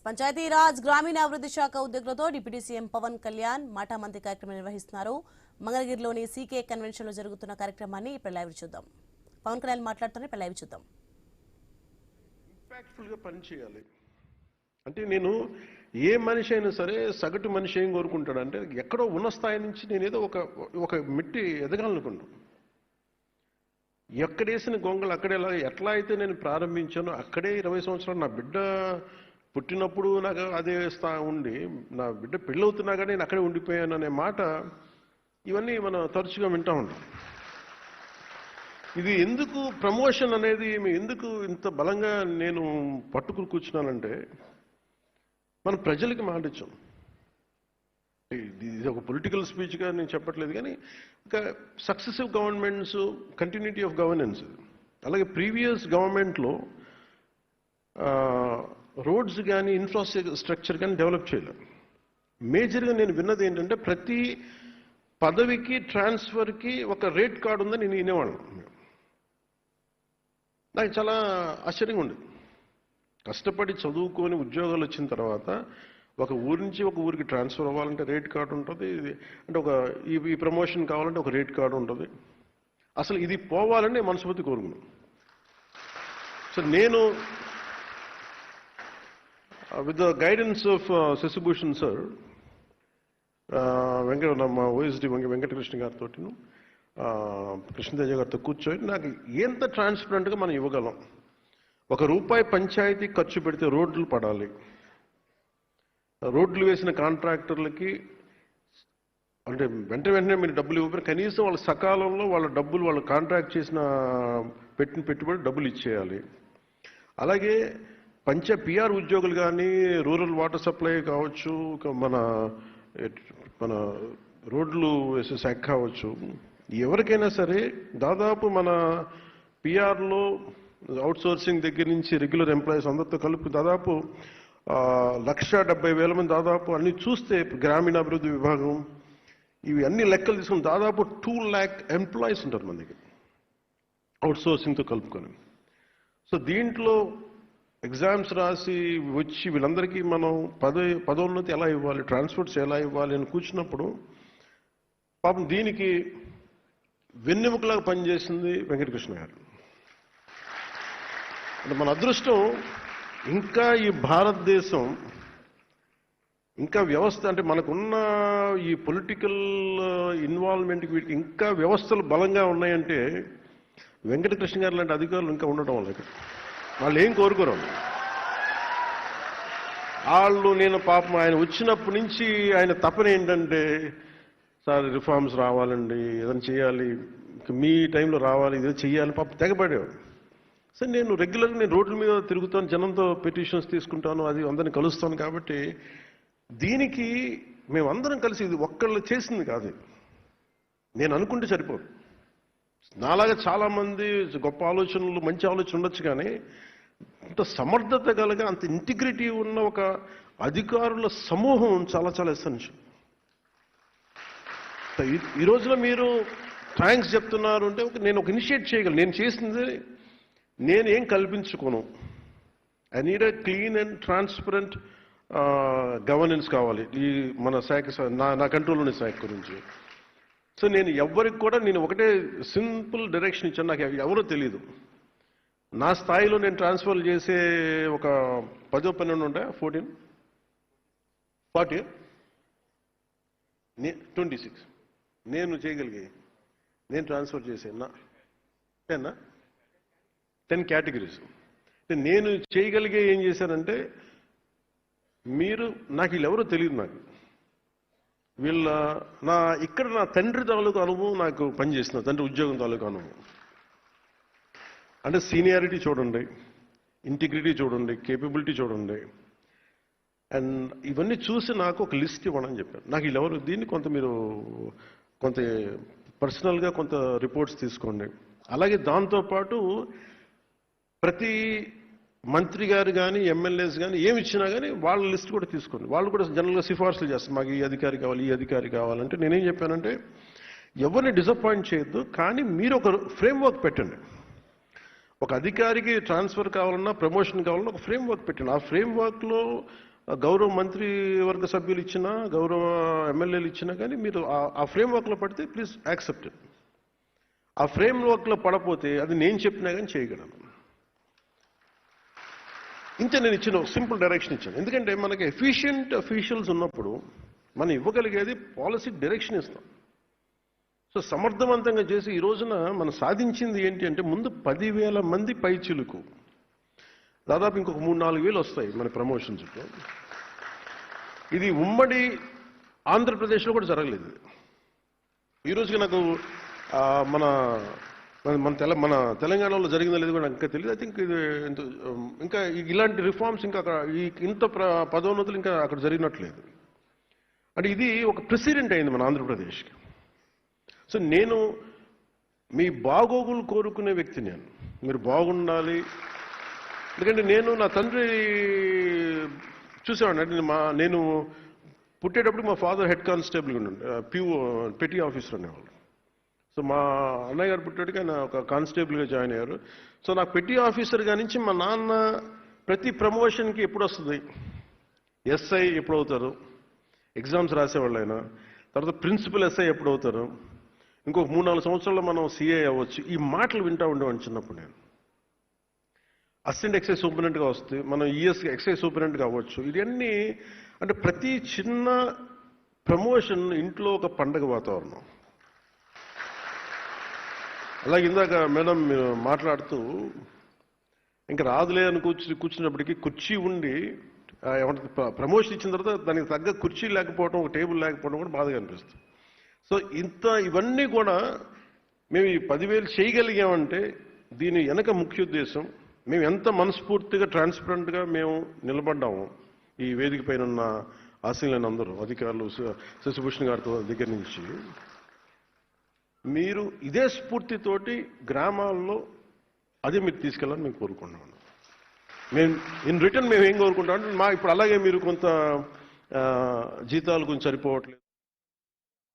పంచాయతీరాజ్ గ్రామీణాభివృద్ధి శాఖ ఉద్యోగులతో డిప్యూటీ సీఎం పవన్ కళ్యాణ్ మాటామంతి కార్యక్రమం నిర్వహిస్తున్నారు. మంగళగిరిలోని సీకే కన్వెన్షన్ లో జరుగుతున్న కార్యక్రమాన్ని ఇప్పుడు లైవ్ చూద్దాం. పవన్ కళ్యాణ్ మాట్లాడుతూనే ఇప్పుడు లైవ్ చూద్దాం. ఇంపాక్ట్ఫుల్ గా పని చేయాలి అంటే నేను ఏ మనిషి అయినా సరే సగటు మనిషి ఏం కోరుకుంటాడంటే ఎక్కడో ఉన్న స్థాయి నుంచి నేను ఏదో ఒక మిట్టి ఎదగాలనుకున్నాను. ఎక్కడేసిన గొంగలు అక్కడే ఎట్లా అయితే నేను ప్రారంభించానో అక్కడే 20 సంవత్సరాలు నా బిడ్డ పుట్టినప్పుడు నాకు అదే ఉండి నా బిడ్డ పెళ్ళవుతున్నా కానీ నేను అక్కడే ఉండిపోయాను అనే మాట ఇవన్నీ మనం తరచుగా వింటూ ఉంటాం. ఇది ఎందుకు ప్రమోషన్ అనేది ఎందుకు ఇంత బలంగా నేను పట్టుకుని కూర్చున్నానంటే మన ప్రజలకి మాట ఇచ్చాం. ఇది ఒక పొలిటికల్ స్పీచ్గా నేను చెప్పట్లేదు, కానీ ఒక successive governments continuity of governance, అలాగే ప్రీవియస్ గవర్నమెంట్లో రోడ్స్ కానీ ఇన్ఫ్రాస్ట్రక్చర్ కానీ డెవలప్ చేయలేదు. మేజర్గా నేను విన్నది ఏంటంటే ప్రతి పదవికి ట్రాన్స్ఫర్కి ఒక రేట్ కార్డు ఉందని నేను వినేవాళ్ళం. నాకు చాలా ఆశ్చర్యంగా ఉండేది. కష్టపడి చదువుకొని ఉద్యోగాలు వచ్చిన తర్వాత ఒక ఊరి నుంచి ఒక ఊరికి ట్రాన్స్ఫర్ అవ్వాలంటే రేట్ కార్డు ఉంటుంది, అంటే ఈ ప్రమోషన్ కావాలంటే ఒక రేట్ కార్డు ఉంటుంది. అసలు ఇది పోవాలని మనస్ఫూర్తి కోరుకున్నాను. సో నేను with the guidance of Shashibhushan sir, మా ఓఎస్డి వెంకటకృష్ణ గారితో కృష్ణతేజ గారితో కూర్చొని నాకు ఎంత ట్రాన్స్పరెంట్గా మనం ఇవ్వగలం. ₹1 పంచాయతీ ఖర్చు పెడితే రోడ్లు పడాలి, రోడ్లు వేసిన కాంట్రాక్టర్లకి అంటే వెంటనే మీరు డబ్బులు ఇవ్వకపోయినా కనీసం వాళ్ళ సకాలంలో వాళ్ళ డబ్బులు వాళ్ళు కాంట్రాక్ట్ చేసిన పెట్టిన పెట్టుబడి డబ్బులు ఇచ్చేయాలి. అలాగే పిఆర్ ఉద్యోగులు కానీ రూరల్ వాటర్ సప్లై కావచ్చు, మన రోడ్లు వేసే శాఖ కావచ్చు, ఎవరికైనా సరే దాదాపు మన పిఆర్లో అవుట్సోర్సింగ్ దగ్గర నుంచి రెగ్యులర్ ఎంప్లాయీస్ అందరితో కలిపి దాదాపు 1,70,000 మంది దాదాపు అన్ని చూస్తే గ్రామీణాభివృద్ధి విభాగం ఇవి అన్ని లెక్కలు తీసుకుని దాదాపు 2 lakh ఎంప్లాయీస్ ఉంటారు మన దగ్గర అవుట్సోర్సింగ్తో కలుపుకొని. సో దీంట్లో ఎగ్జామ్స్ రాసి వచ్చి వీళ్ళందరికీ మనం పదోన్నతి ఎలా ఇవ్వాలి, ట్రాన్స్పోర్ట్స్ ఎలా ఇవ్వాలి అని కూర్చున్నప్పుడు పాపం దీనికి వెన్నెముకలాగా పనిచేసింది వెంకటకృష్ణ గారు. అంటే మన అదృష్టం ఇంకా ఈ భారతదేశం ఇంకా వ్యవస్థ అంటే మనకున్న ఈ పొలిటికల్ ఇన్వాల్వ్మెంట్కి వీటికి ఇంకా వ్యవస్థలు బలంగా ఉన్నాయంటే వెంకటకృష్ణ గారు లాంటి అధికారులు ఇంకా ఉండటం వల్ల వాళ్ళు ఏం కోరుకోరు. వాళ్ళు నేను పాపం ఆయన వచ్చినప్పటి నుంచి ఆయన తపన ఏంటంటే సార్ రిఫార్మ్స్ రావాలండి, ఏదైనా చేయాలి, మీ టైంలో రావాలి, ఇదే చెయ్యాలి, పాపం తెగపడేవాడు. సరే నేను రెగ్యులర్గా నేను రోడ్ల మీద తిరుగుతాను, జనంతో పిటిషన్స్ తీసుకుంటాను, అది అందరిని కలుస్తాను. కాబట్టి దీనికి మేమందరం కలిసి ఇది ఒక్కళ్ళు చేసింది కాదు, నేను అనుకుంటే సరిపోదు. నాలాగా చాలామంది గొప్ప ఆలోచనలు మంచి ఆలోచన ఉండొచ్చు, కానీ అంత సమర్థత కలిగి అంత ఇంటిగ్రిటీ ఉన్న ఒక అధికారుల సమూహం చాలా చాలా ఎసెన్షియల్. ఈ రోజున మీరు థ్యాంక్స్ చెప్తున్నారు అంటే నేను ఒక ఇనిషియేట్ చేయగలను. నేను చేసింది నేను ఏం కల్పించుకోను. I need a clean and transparent governance కావాలి ఈ మన శాఖ, నా కంట్రోల్లోని శాఖ గురించి. సో నేను ఎవరికి కూడా నేను ఒకటే సింపుల్ డైరెక్షన్ ఇచ్చాను. నాకు ఎవరో తెలియదు. నా స్థాయిలో నేను ట్రాన్స్ఫర్ చేసే ఒక 10-12 ఉంటాయా, 40 26 నేను చేయగలిగే నేను ట్రాన్స్ఫర్ చేసేనా 10 కేటగిరీస్. నేను చేయగలిగే ఏం చేశానంటే మీరు నాకు వీళ్ళెవరో తెలియదు. నాకు ఇక్కడ నా తండ్రి తాలూకు అనుభవం నాకు పనిచేసిన తండ్రి ఉద్యోగం తాలూకు అనుభవం అంటే సీనియారిటీ చూడండి, ఇంటిగ్రిటీ చూడండి, కేపబిలిటీ చూడండి. అండ్ ఇవన్నీ చూసి నాకు ఒక లిస్ట్ ఇవ్వడం చెప్పారు. నాకు వీళ్ళెవరు దీన్ని మీరు కొంత పర్సనల్గా కొంత రిపోర్ట్స్ తీసుకోండి. అలాగే దాంతోపాటు ప్రతి మంత్రి గారు కానీ ఎమ్మెల్యేస్ కానీ ఏమి ఇచ్చినా కానీ వాళ్ళ లిస్ట్ కూడా తీసుకోండి. వాళ్ళు కూడా జనరల్గా సిఫార్సులు చేస్తారు, మాకు ఈ అధికారి కావాలి, ఈ అధికారి కావాలంటే నేనేం చెప్పానంటే ఎవరిని డిసప్పాయింట్ చేయొద్దు, కానీ మీరు ఒక ఫ్రేమ్వర్క్ పెట్టండి. ఒక అధికారికి ట్రాన్స్ఫర్ కావాలన్నా ప్రమోషన్ కావాలన్నా ఒక ఫ్రేమ్ వర్క్ పెట్టండి. ఆ ఫ్రేమ్ వర్క్లో గౌరవ మంత్రివర్గ సభ్యులు ఇచ్చినా గౌరవ ఎమ్మెల్యేలు ఇచ్చినా కానీ మీరు ఆ ఫ్రేమ్ వర్క్లో పడితే ప్లీజ్ యాక్సెప్ట్ ఇట్. ఆ ఫ్రేమ్ వర్క్లో పడపోతే అది నేను చెప్పినా కానీ చేయగలను. ఇంతే నేను ఇచ్చిన సింపుల్ డైరెక్షన్ ఇచ్చాను. ఎందుకంటే మనకి ఎఫిషియెంట్ అఫీషియల్స్ ఉన్నప్పుడు మనం ఇవ్వగలిగేది పాలసీ డైరెక్షన్ ఇస్తాం. సో సమర్థవంతంగా చేసి ఈ రోజున మనం సాధించింది ఏంటి అంటే ముందు 10,000 మంది పైచిలుకు దాదాపు ఇంకొక 3-4 వేలు వస్తాయి మన ప్రమోషన్స్లో. ఇది ఉమ్మడి ఆంధ్రప్రదేశ్లో కూడా జరగలేదు. ఈ రోజుకి నాకు మన మన తెలంగాణలో జరిగిందో లేదో కూడా నాకు ఇంకా తెలియదు. ఐ థింక్ ఇది ఇంకా ఇలాంటి రిఫార్మ్స్ ఇంకా అక్కడ ఇంత పదోన్నతులు ఇంకా అక్కడ జరిగినట్లేదు. అంటే ఇది ఒక ప్రెసిడెంట్ అయింది మన ఆంధ్రప్రదేశ్కి. సో నేను మీ బాగోగులు కోరుకునే వ్యక్తి. మీరు బాగుండాలి. ఎందుకంటే నేను నా తండ్రి చూసేవాడిని. అంటే నేను పుట్టేటప్పుడు మా father head constable petty officer అనేవాళ్ళు. సో మా అన్నయ్య గారు పుట్టేటికి ఆయన ఒక కానిస్టేబుల్గా జాయిన్ అయ్యారు. సో నాకు పెటీ ఆఫీసర్గా నుంచి మా నాన్న ప్రతి ప్రమోషన్కి ఎప్పుడు వస్తుంది, ఎస్ఐ ఎప్పుడు అవుతారు, ఎగ్జామ్స్ రాసేవాళ్ళు ఆయన, తర్వాత ప్రిన్సిపల్ ఎస్ఐ ఎప్పుడు అవుతారు, ఇంకొక 3-4 సంవత్సరాల్లో మనం సిఐ అవ్వచ్చు. ఈ మాటలు వింటూ ఉండేవాడిని చిన్నప్పుడు. నేను అసిస్టెంట్ ఎక్సైజ్ సూపరింటెండెంట్గా వస్తే మనం ఈఎస్ ఎక్సైజ్ సూపరింటెండెంట్గా అవ్వచ్చు. ఇవన్నీ అంటే ప్రతి చిన్న ప్రమోషన్ ఇంట్లో ఒక పండగ వాతావరణం. అలాగే ఇందాక మేడం మీరు మాట్లాడుతూ ఇంకా రాదులే అని కూర్చున్నప్పటికీ కుర్చీ ఉండి ప్రమోషన్ ఇచ్చిన తర్వాత దానికి తగ్గ కుర్చీ లేకపోవడం, ఒక టేబుల్ లేకపోవడం కూడా బాధగా అనిపిస్తుంది. సో ఇవన్నీ కూడా మేము ఈ 10,000 చేయగలిగామంటే దీని వెనక ముఖ్య ఉద్దేశం మేము ఎంత మనస్ఫూర్తిగా ట్రాన్స్పరెంట్గా మేము నిలబడ్డాము. ఈ వేదిక పైన ఉన్న ఆశీనులైన అందరూ అధికారులు, శశిభూషణ్ గారితో దగ్గర నుంచి మీరు ఇదే స్ఫూర్తితోటి గ్రామాల్లో అదే మీరు తీసుకెళ్ళాలని మేము కోరుకుంటున్నాం. మేము ఇన్ రిటర్న్ మేము ఏం కోరుకుంటాం అంటే ఇప్పుడు అలాగే మీరు కొంత జీతాలు కొంచెం సరిపోవట్లేదు.